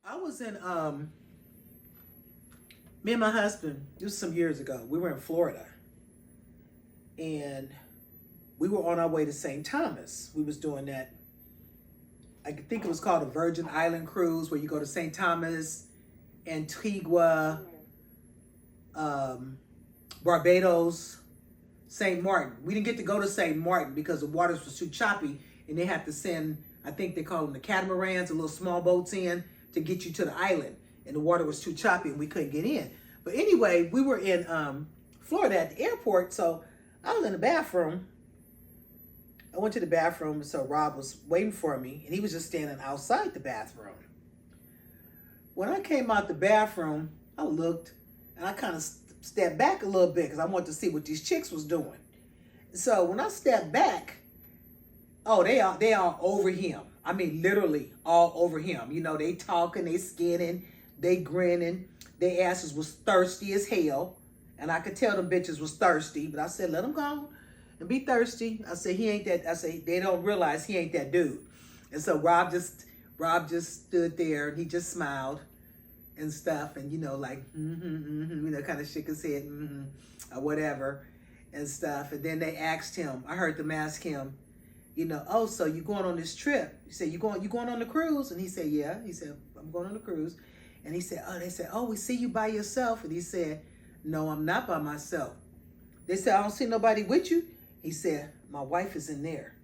I was in me and my husband, this was some years ago. We were in Florida and we were on our way to St. Thomas. We was doing that. I think it was called a Virgin Island cruise where you go to St. Thomas, Antigua, um, Barbados, St. Martin. We didn't get to go to St. Martin because the waters was too choppy and they had to send, I think they call them the catamarans, the little small boats in to get you to the island. And the water was too choppy and we couldn't get in. But anyway, we were in Florida at the airport. So I was in the bathroom. I went to the bathroom, and so Rob was waiting for me and he was just standing outside the bathroom. When I came out the bathroom, I looked and I kind of stepped back a little bit because I wanted to see what these chicks was doing. So when I stepped back, oh, they are over him. I mean, literally all over him. You know, they talking, they skinning, they grinning. Their asses was thirsty as hell. And I could tell them bitches was thirsty. But I said, let them go and be thirsty. I said, he ain't that. I said, they don't realize he ain't that dude. And so Rob just stood there and he just smiled and stuff. And, you know, like, you know, kind of shook his head, or whatever and stuff. And then they asked him, I heard them ask him, you know, oh, so you going on this trip? He said, you going on the cruise? And he said, yeah. He said, I'm going on the cruise. And he said, oh, they said, oh, we see you by yourself. And he said, no, I'm not by myself. They said, I don't see nobody with you. He said, my wife is in there.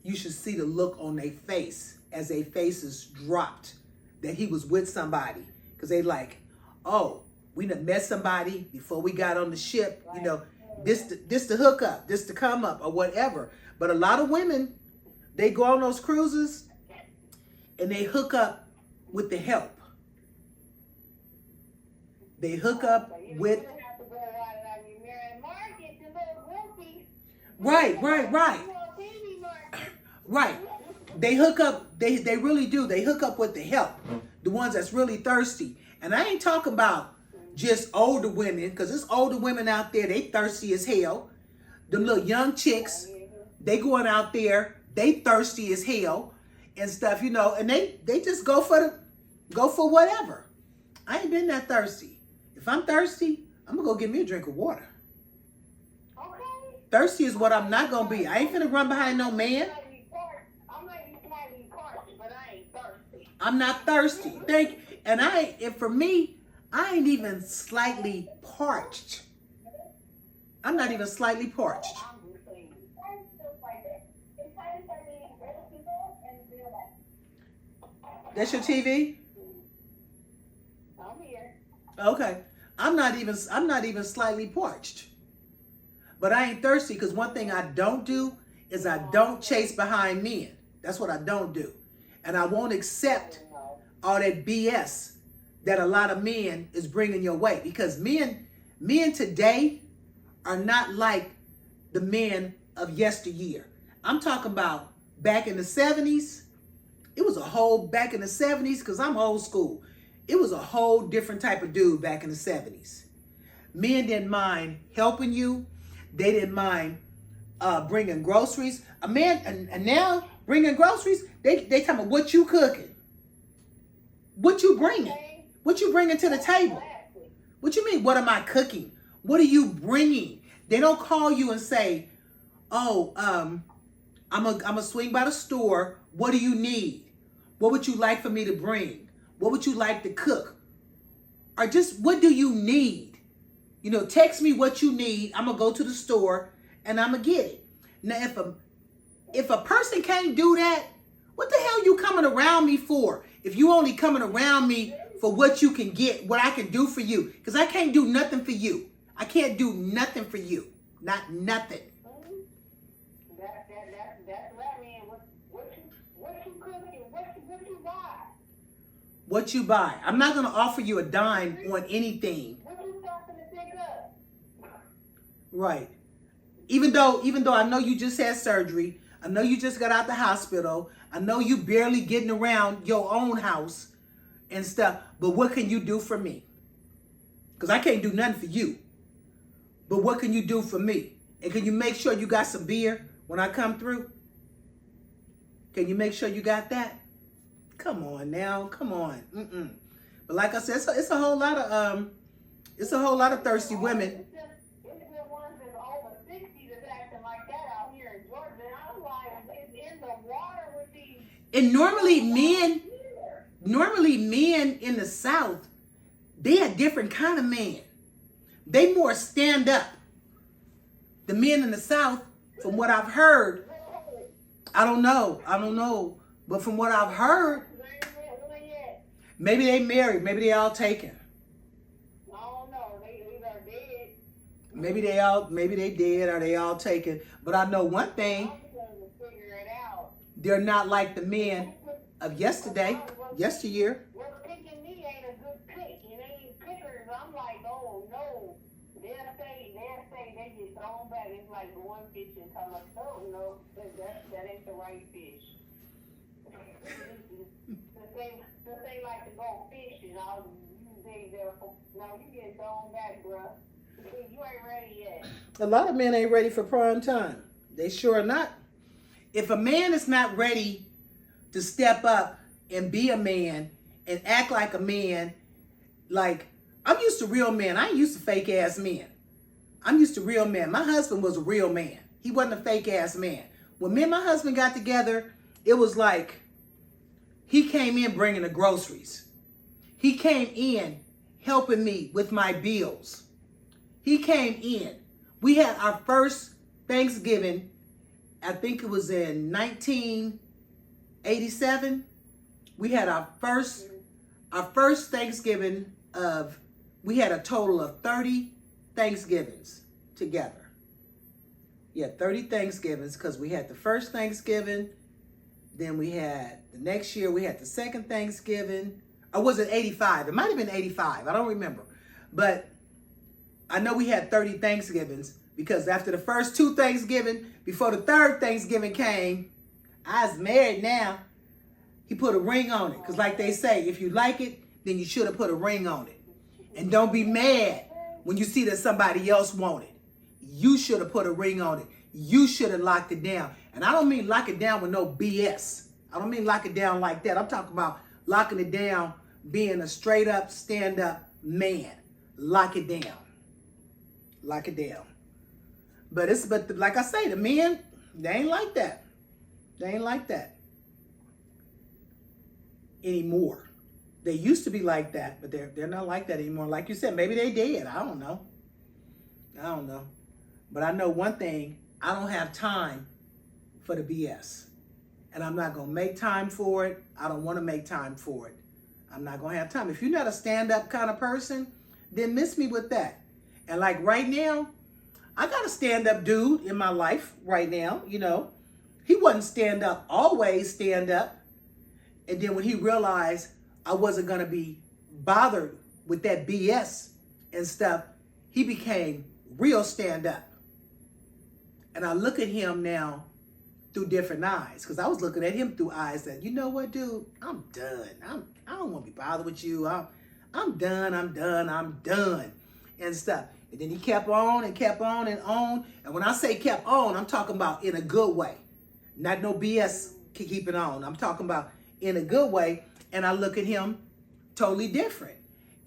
You should see the look on their face as their faces dropped that he was with somebody. Because they like, oh, we done met somebody before we got on the ship. You know, this the hookup, this the come up or whatever. But a lot of women, they go on those cruises and they hook up with the help. They hook up with... Right. Right. They hook up, they really do. They hook up with the help. The ones that's really thirsty. And I ain't talking about just older women, because there's older women out there, they thirsty as hell. Them little young chicks, they going out there, they thirsty as hell and stuff, you know, and they just go for whatever. I ain't been that thirsty. If I'm thirsty, I'm gonna go get me a drink of water. Thirsty is what I'm not gonna be. I ain't finna run behind no man. I'm not thirsty. And for me, I ain't even slightly parched. I'm not even slightly parched. That's your TV? I'm here. Okay. I'm not even slightly parched. But I ain't thirsty because one thing I don't do is I don't chase behind men. That's what I don't do. And I won't accept all that BS that a lot of men is bringing your way. Because men today are not like the men of yesteryear. I'm talking about back in the 70s. It was a whole, back in the 70s, because I'm old school. It was a whole different type of dude back in the 70s. Men didn't mind helping you. They didn't mind bringing groceries. A man, and now bringing groceries, they talking about what you cooking. What you bringing? What you bringing to the table? What you mean, what am I cooking? What are you bringing? They don't call you and say, oh, I'm a swing by the store. What do you need? What would you like for me to bring? What would you like to cook? Or just, what do you need? You know, text me what you need. I'm going to go to the store and I'm going to get it. Now, if a person can't do that, what the hell you coming around me for? If you only coming around me for what you can get, what I can do for you. Because I can't do nothing for you. I can't do nothing for you. Not nothing. That's right, man. What you cooking? What you buy? What you buy. I'm not going to offer you a dime on anything. What you stopping to pick up? Right. Even though I know you just had surgery, I know you just got out the hospital, I know you barely getting around your own house and stuff, but what can you do for me? Because I can't do nothing for you. But what can you do for me? And can you make sure you got some beer when I come through? Can you make sure you got that? Come on now, come on. But like I said, it's a whole lot of thirsty women. It's the ones that's over 60 that's acting like that out here in Georgia. And I'm like, it's in the water with these. And normally men in the South, they a different kind of man. They more stand up. The men in the South, from what I've heard, I don't know. But from what I've heard, maybe they married, maybe they all taken. I don't know. They either dead. Maybe they dead or they all taken. But I know one thing, I'm trying to figure it out. they're not like the men of yesterday, yesteryear. Well, picking me ain't a good pick. It ain't pickers. I'm like, oh no. They'll say they get thrown back. It's like going fishing. I'm like, oh no, that ain't the right fish. Since they like to go fishing, no, you get thrown back, bruh. You ain't ready yet. A lot of men ain't ready for prime time. They sure are not. If a man is not ready to step up and be a man and act like a man, like, I'm used to real men. I ain't used to fake ass men. I'm used to real men. My husband was a real man. He wasn't a fake ass man. When me and my husband got together, it was like he came in bringing the groceries. He came in helping me with my bills. He came in. We had our first Thanksgiving, I think it was in 1987. We had our first Thanksgiving we had a total of 30 Thanksgivings together. Yeah, 30 Thanksgivings, because we had the first Thanksgiving, then we had the next year, we had the second Thanksgiving. Or was it 85? It might have been 85. I don't remember. But I know we had 30 Thanksgivings because after the first two Thanksgiving, before the third Thanksgiving came, I was married now. He put a ring on it. Because like they say, if you like it, then you should have put a ring on it. And don't be mad when you see that somebody else want it. You should have put a ring on it. You should have locked it down. And I don't mean lock it down with no BS. I don't mean lock it down like that. I'm talking about locking it down, being a straight up, stand up man. Lock it down. Lock it down. But like I say, the men, they ain't like that. They ain't like that anymore. They used to be like that, but they're not like that anymore. Like you said, maybe they did. I don't know. But I know one thing, I don't have time for the BS. And I'm not going to make time for it. I don't want to make time for it. I'm not going to have time. If you're not a stand-up kind of person, then miss me with that. And like right now, I got a stand-up dude in my life right now, you know. He wasn't stand-up, always stand-up. And then when he realized I wasn't going to be bothered with that BS and stuff, he became real stand-up. And I look at him now through different eyes, because I was looking at him through eyes that, you know what, dude, I'm done. I don't want to be bothered with you. I'm done and stuff. And then he kept on and kept on and on. And when I say kept on, I'm talking about in a good way. Not no BS keep it on. I'm talking about in a good way. And I look at him totally different.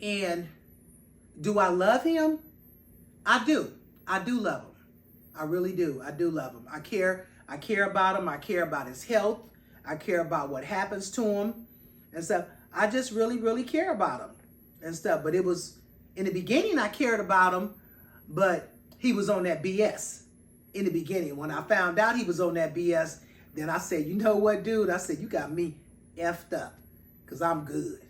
And do I love him? I do. I do love him. I really do. I do love him. I care about him. I care about his health. I care about what happens to him and stuff. I just really, really care about him and stuff. But it was, in the beginning, I cared about him, but he was on that BS in the beginning. When I found out he was on that BS, then I said, you know what, dude? I said, you got me effed up because I'm good.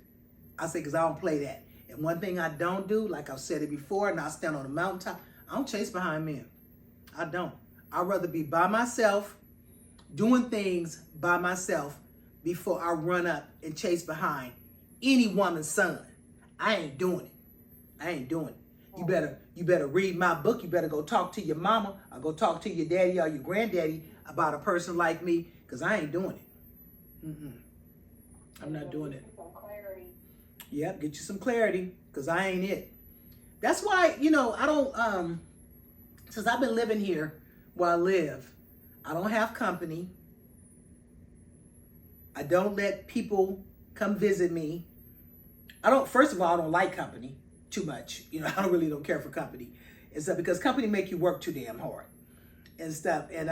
I said, because I don't play that. And one thing I don't do, like I've said it before, and I stand on the mountaintop, I don't chase behind men. I don't. I'd rather be by myself, doing things by myself before I run up and chase behind any woman's son. I ain't doing it. I ain't doing it. You better read my book. You better go talk to your mama or go talk to your daddy or your granddaddy about a person like me, because I ain't doing it. I'm not doing it. Yep, get you some clarity, because I ain't it. That's why, you know, I don't, since I've been living here where I live, I don't have company. I don't let people come visit me. First of all, I don't like company too much. You know, I don't care for company. And stuff because company make you work too damn hard and stuff. And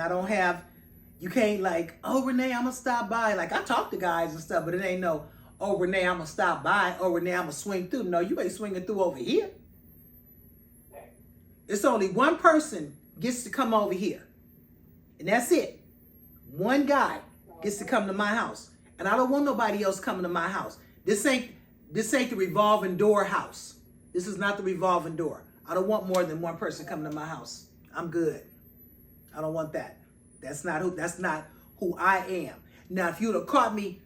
you can't like, oh, Renee, I'm gonna stop by. Like I talk to guys and stuff, but it ain't no, oh, Renee, I'm gonna stop by. Oh, Renee, I'm gonna swing through. No, you ain't swinging through over here. It's only one person gets to come over here. And that's it. One guy gets to come to my house. And I don't want nobody else coming to my house. This ain't the revolving door house. This is not the revolving door. I don't want more than one person coming to my house. I'm good. I don't want that. That's not who I am. Now, if you'd have caught me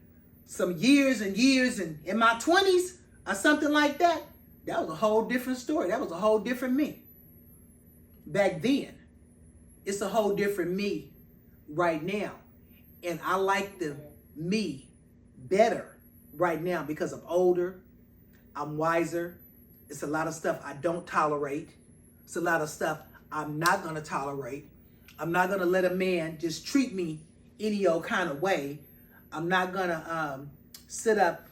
some years and years and in my 20s or something like that, that was a whole different story. That was a whole different me. Back then, it's a whole different me right now. And I like the me better right now because I'm older, I'm wiser. It's a lot of stuff I don't tolerate. It's a lot of stuff I'm not going to tolerate. I'm not going to let a man just treat me any old kind of way. I'm not going to sit up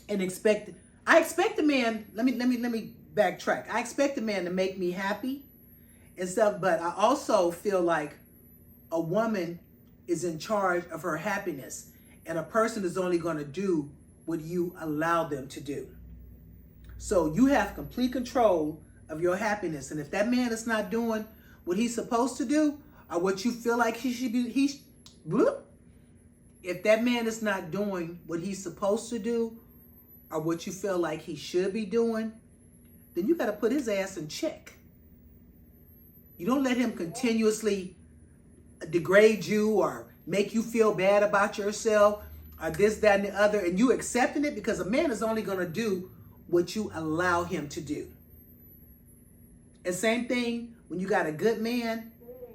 and I expect a man, let me backtrack. I expect a man to make me happy and stuff, but I also feel like a woman is in charge of her happiness, and a person is only going to do what you allow them to do. So you have complete control of your happiness, and if that man is not doing what he's supposed to do, or what you feel like he should be, if that man is not doing what he's supposed to do, or what you feel like he should be doing, then you got to put his ass in check. You don't let him continuously degrade you or make you feel bad about yourself or this, that, and the other, and you accepting it, because a man is only going to do what you allow him to do. And same thing when you got a good man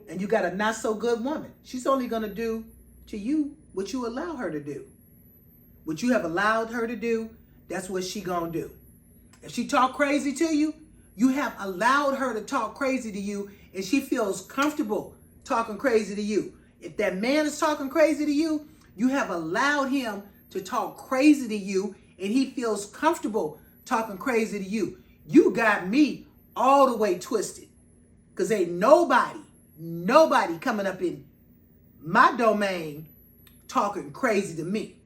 and you got a not so good woman. She's only going to do to you what you allow her to do. What you have allowed her to do, that's what she going to do. If she talk crazy to you, you have allowed her to talk crazy to you, and she feels comfortable talking crazy to you. If that man is talking crazy to you, you have allowed him to talk crazy to you, and he feels comfortable talking crazy to you. You got me all the way twisted, because ain't nobody coming up in my domain talking crazy to me.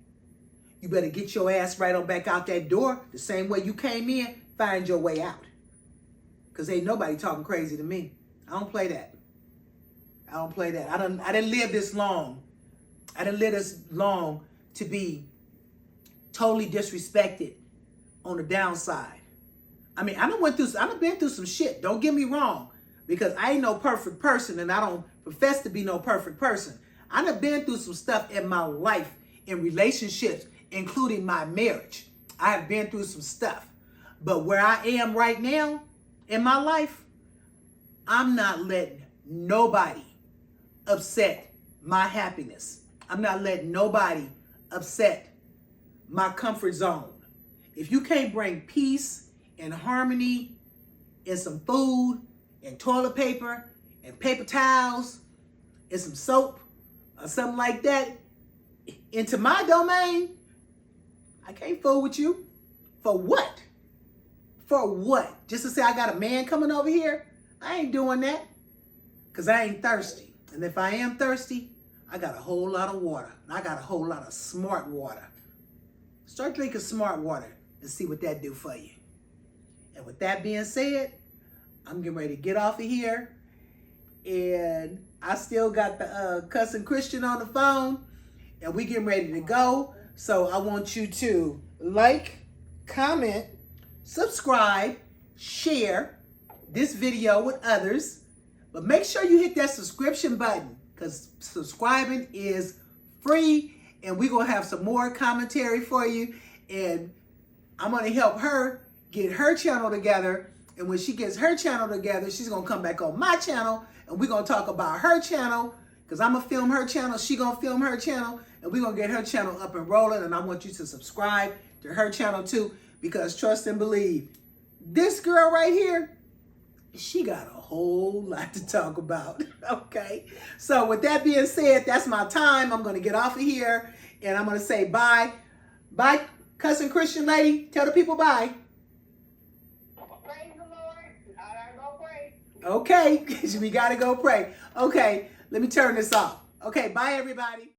You better get your ass right on back out that door the same way you came in. Find your way out, because ain't nobody talking crazy to me. I don't play that. I didn't live this long. I didn't live this long to be totally disrespected on the downside. I mean, I've been through some shit. Don't get me wrong, because I ain't no perfect person, and I don't profess to be no perfect person. I done been through some stuff in my life, in relationships, including my marriage. I have been through some stuff. But where I am right now in my life, I'm not letting nobody upset my happiness. I'm not letting nobody upset my comfort zone. If you can't bring peace and harmony and some food and toilet paper and paper towels and some soap or something like that into my domain, I can't fool with you. For what? For what? Just to say I got a man coming over here? I ain't doing that, because I ain't thirsty. And if I am thirsty, I got a whole lot of water. And I got a whole lot of smart water. Start drinking smart water and see what that do for you. And with that being said, I'm getting ready to get off of here. And I still got the cousin Christian on the phone. And we getting ready to go. So I want you to like, comment, subscribe, share this video with others. But make sure you hit that subscription button, because subscribing is free. And we're going to have some more commentary for you. And I'm going to help her get her channel together. And when she gets her channel together, she's going to come back on my channel. And we're going to talk about her channel, because I'm going to film her channel. She's going to film her channel. And we're going to get her channel up and rolling. And I want you to subscribe to her channel too, because trust and believe, this girl right here, she got a whole lot to talk about. Okay. So with that being said, that's my time. I'm going to get off of here, and I'm going to say bye. Bye, cousin Christian lady. Tell the people bye. Praise the Lord. I gotta go pray. Okay, we gotta go pray. Okay, let me turn this off. Okay, bye everybody.